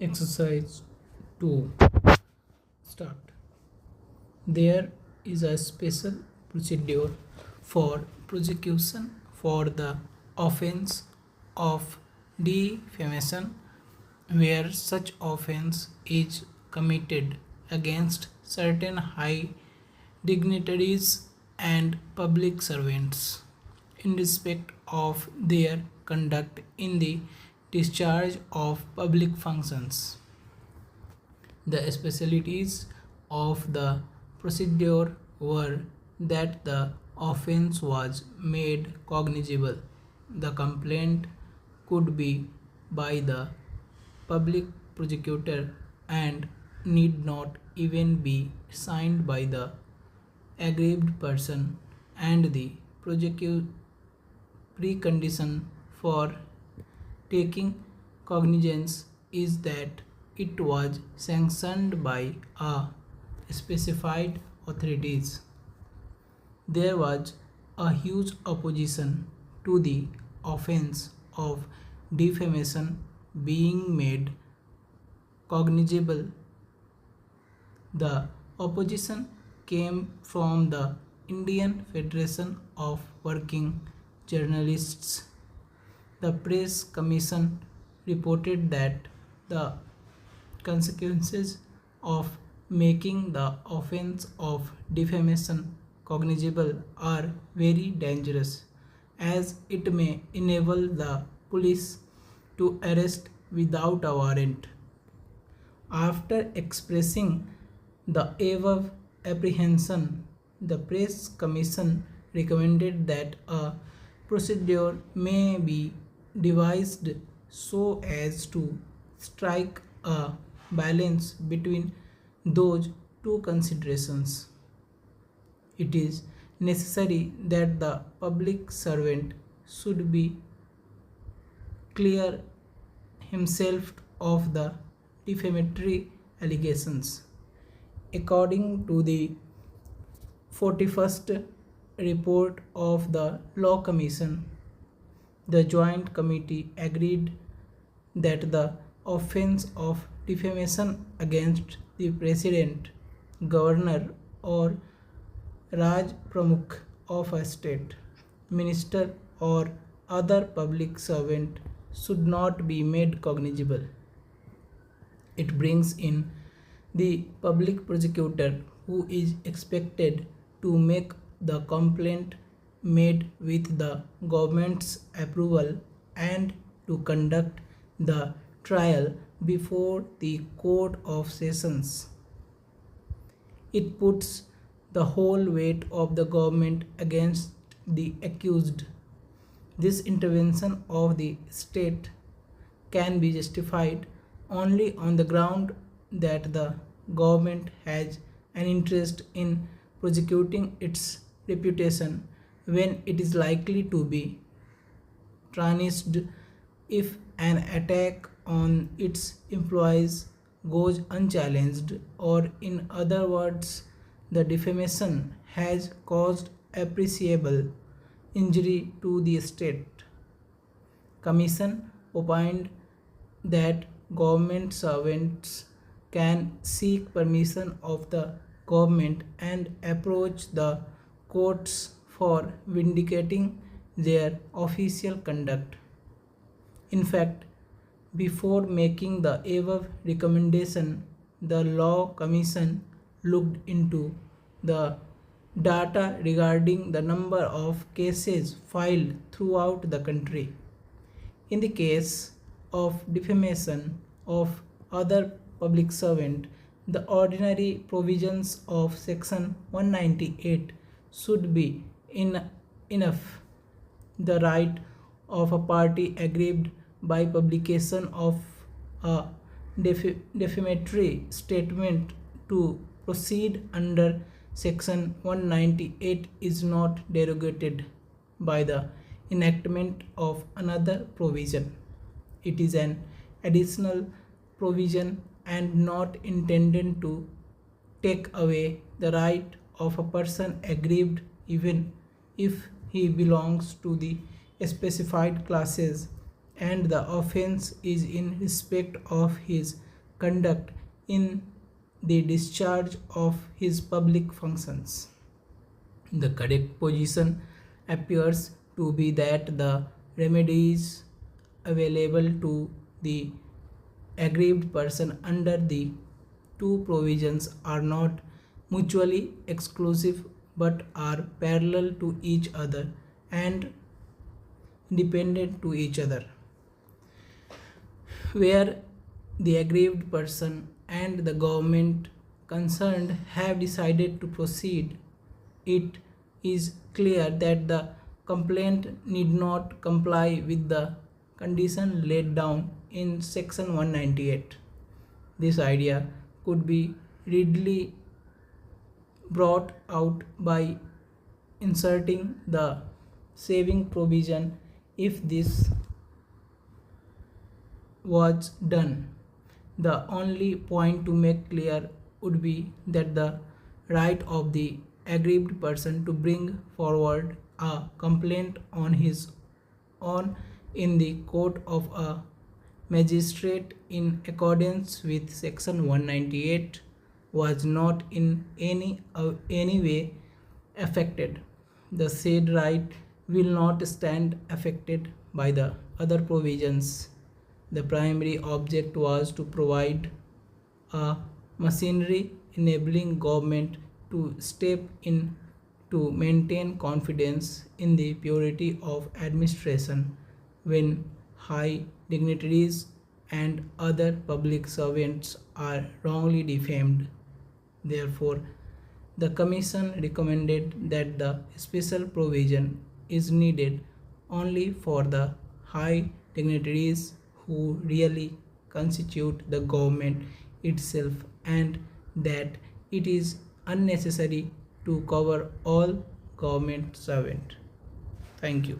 Exercise 2. Start. There is a special procedure for prosecution for the offense of defamation where such offense is committed against certain high dignitaries and public servants in respect of their conduct in the discharge of public functions. The specialties of the procedure were that the offence was made cognizable. The complaint could be by the public prosecutor and need not even be signed by the aggrieved person, and the precondition for taking cognizance is that it was sanctioned by a specified authorities. There was a huge opposition to the offense of defamation being made cognizable. The opposition came from the Indian Federation of Working Journalists. The Press Commission reported that the consequences of making the offense of defamation cognizable are very dangerous, as it may enable the police to arrest without a warrant. After expressing the above apprehension, the Press Commission recommended that a procedure may be devised so as to strike a balance between those two considerations. It is necessary that the public servant should be clear himself of the defamatory allegations. According to the 41st report of the Law Commission, the Joint Committee agreed that the offense of defamation against the President, Governor, or Raj Pramukh of a state, minister, or other public servant should not be made cognizable. It brings in the public prosecutor, who is expected to make the complaint made with the government's approval and to conduct the trial before the Court of Sessions. It puts the whole weight of the government against the accused. This intervention of the state can be justified only on the ground that the government has an interest in prosecuting its reputation when it is likely to be tarnished if an attack on its employees goes unchallenged, or in other words, the defamation has caused appreciable injury to the state. Commission opined that government servants can seek permission of the government and approach the courts for vindicating their official conduct. In fact, before making the above recommendation, the Law Commission looked into the data regarding the number of cases filed throughout the country. In the case of defamation of other public servant, the ordinary provisions of section 198 should be enough. The right of a party aggrieved by publication of a defamatory statement to proceed under section 198 is not derogated by the enactment of another provision. It is an additional provision and not intended to take away the right of a person aggrieved even if he belongs to the specified classes and the offense is in respect of his conduct in the discharge of his public functions. The correct position appears to be that the remedies available to the aggrieved person under the two provisions are not mutually exclusive but are parallel to each other and dependent to each other. Where the aggrieved person and the government concerned have decided to proceed, it is clear that the complaint need not comply with the condition laid down in section 198. This idea could be readily brought out by inserting the saving provision. If this was done, the only point to make clear would be that the right of the aggrieved person to bring forward a complaint on his own in the court of a magistrate in accordance with section 198 was not in any way affected. The said right will not stand affected by the other provisions. The primary object was to provide a machinery enabling government to step in to maintain confidence in the purity of administration when high dignitaries and other public servants are wrongly defamed. Therefore, the Commission recommended that the special provision is needed only for the high dignitaries who really constitute the government itself, and that it is unnecessary to cover all government servants. Thank you.